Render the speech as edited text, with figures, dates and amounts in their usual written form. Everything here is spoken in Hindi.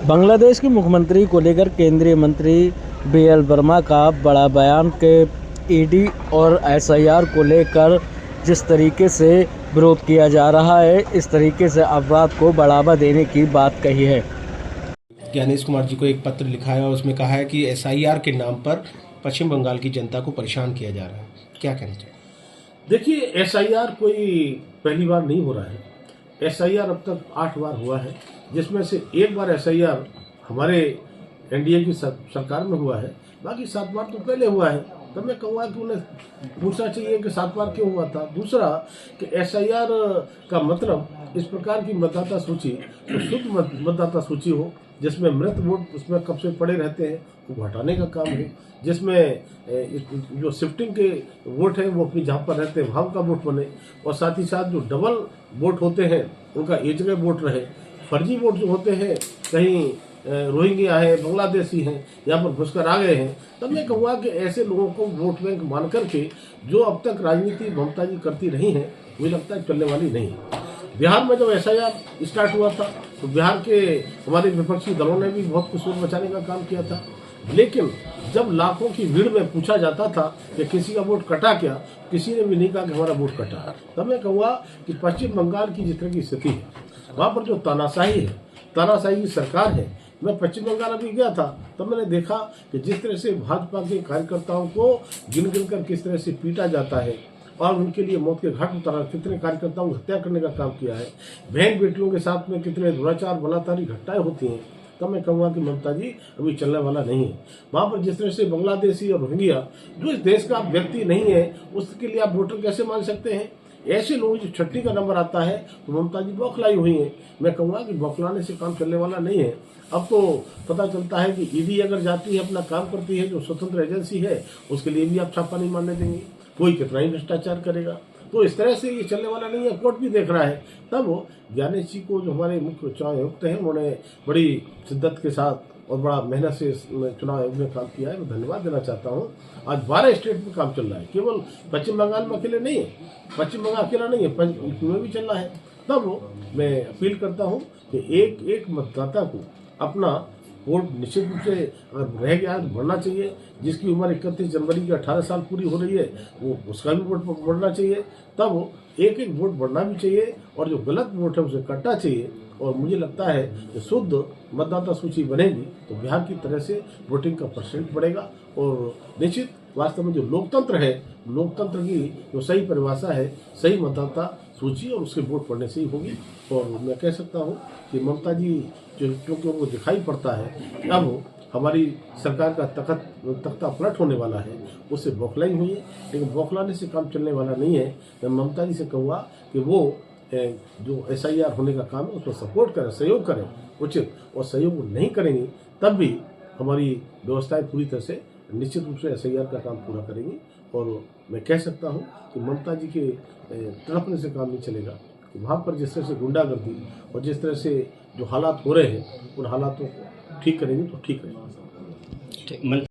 बांग्लादेश के मुख्यमंत्री को लेकर केंद्रीय मंत्री बीएल वर्मा का बड़ा बयान के ईडी और एसआईआर को लेकर जिस तरीके से विरोध किया जा रहा है, इस तरीके से अपराध को बढ़ावा देने की बात कही है। ज्ञानेश कुमार जी को एक पत्र लिखा है और उसमें कहा है कि एसआईआर के नाम पर पश्चिम बंगाल की जनता को परेशान किया जा रहा है। क्या कहना चाहिए? देखिए, एसआईआर कोई पहली बार नहीं हो रहा है। एसआईआर अब तक 8 बार हुआ है, जिसमें से एक बार एसआईआर हमारे एनडीए की सरकार में हुआ है, बाकी 7 बार तो पहले हुआ है। तब मैं कहूँगा कि उन्हें पूछना चाहिए कि 7 बार क्यों हुआ था। दूसरा कि एसआईआर का मतलब इस प्रकार की मतदाता सूची तो शुद्ध मतदाता सूची हो, जिसमें मृत वोट उसमें कब से पड़े रहते हैं वो हटाने का काम हो, जिसमें जो शिफ्टिंग के वोट हैं वो अपनी जहाँ पर रहते हैं वहाँ का वोट बने, और साथ ही साथ जो डबल वोट होते हैं उनका एक जगह वोट रहे। फर्जी वोट जो होते हैं, कहीं रोहिंग्या है, बांग्लादेशी हैं, यहाँ पर घुसकर आ गए हैं, तब मैं कहूँगा कि ऐसे लोगों को वोट बैंक मान करके जो अब तक राजनीति ममता जी करती रही हैं, मुझे लगता है चलने वाली नहीं है। बिहार में जब एसआईआर स्टार्ट हुआ था तो बिहार के हमारे विपक्षी दलों ने भी बहुत कुछ शोर मचाने का काम किया था, लेकिन जब लाखों की भीड़ में पूछा जाता था कि किसी का वोट कटा क्या, किसी ने भी नहीं कहा कि हमारा वोट कटा। तब मैं कहूँगा कि पश्चिम बंगाल की जिस तरह की स्थिति है, वहाँ पर जो तानाशाही है, तानाशाही की सरकार है। मैं पश्चिम बंगाल अभी गया था, तब मैंने देखा कि जिस तरह से भाजपा के कार्यकर्ताओं को गिन गिन कर किस तरह से पीटा जाता है और उनके लिए मौत के घाट उतारा, कितने कार्यकर्ताओं की हत्या करने का काम किया है, बहन बेटियों के साथ में कितने दुराचार बलात्कारी घटनाएं होती हैं, तब मैं कहूँगा कि ममता जी अभी चलने वाला नहीं है। वहाँ पर जिस तरह से बांग्लादेशी और रोहिंग्या जो इस देश का व्यक्ति नहीं है, उसके लिए आप वोटर कैसे मान सकते हैं? ऐसे लोग जो छट्टी का नंबर आता है तो ममता जी बौखलाई हुई हैं। मैं कहूँगा कि बौखलाने से काम चलने वाला नहीं है। अब तो पता चलता है कि ईडी अगर जाती है, अपना काम करती है, जो स्वतंत्र एजेंसी है, उसके लिए भी आप छापा नहीं मारने देंगे। कोई कितना ही भ्रष्टाचार करेगा, तो इस तरह से ये चलने वाला नहीं है। कोर्ट भी देख रहा है। तब ज्ञानेश जी को, जो हमारे मुख्य चुनाव आयुक्त हैं, उन्होंने बड़ी शिद्दत के साथ और बड़ा मेहनत से चुनाव आयोग में काम किया है, मैं धन्यवाद देना चाहता हूँ। आज 12 स्टेट में काम चल रहा है, केवल पश्चिम बंगाल में अकेले नहीं है, पश्चिम बंगाल अकेला नहीं है, में भी चल रहा है। तब मैं अपील करता हूँ कि एक एक मतदाता को अपना वोट निश्चित रूप से अगर रह गया तो बढ़ना चाहिए। जिसकी उम्र 31 जनवरी की 18 साल पूरी हो रही है, वो उसका भी वोट बढ़ना चाहिए। तब एक एक वोट बढ़ना भी चाहिए और जो गलत वोट है उसे कटना चाहिए। और मुझे लगता है कि शुद्ध मतदाता सूची बनेगी तो बिहार की तरह से वोटिंग का परसेंट बढ़ेगा और निश्चित वास्तव में जो लोकतंत्र है, लोकतंत्र की जो सही परिभाषा है, सही मतदाता सूची और उसके वोट पड़ने से ही होगी। और मैं कह सकता हूँ कि ममता जी जो, क्योंकि उनको दिखाई पड़ता है कि अब हमारी सरकार का तख्ता पलट होने वाला है, उससे बौखलाई हुई है, लेकिन बौखलाने से काम चलने वाला नहीं है। मैं ममता जी से कहूँगा कि वो जो एसआईआर होने का काम है उसमें सपोर्ट करें, सहयोग करें उचित, और सहयोग नहीं करेंगी तब भी हमारी व्यवस्थाएं पूरी तरह से निश्चित रूप से एसआईआर का काम पूरा करेंगी। और मैं कह सकता हूं कि ममता जी के तड़पने से काम नहीं चलेगा। वहाँ पर जिस तरह से गुंडागर्दी और जिस तरह से जो हालात हो रहे हैं, उन हालातों को ठीक करेंगे तो ठीक रहेगा।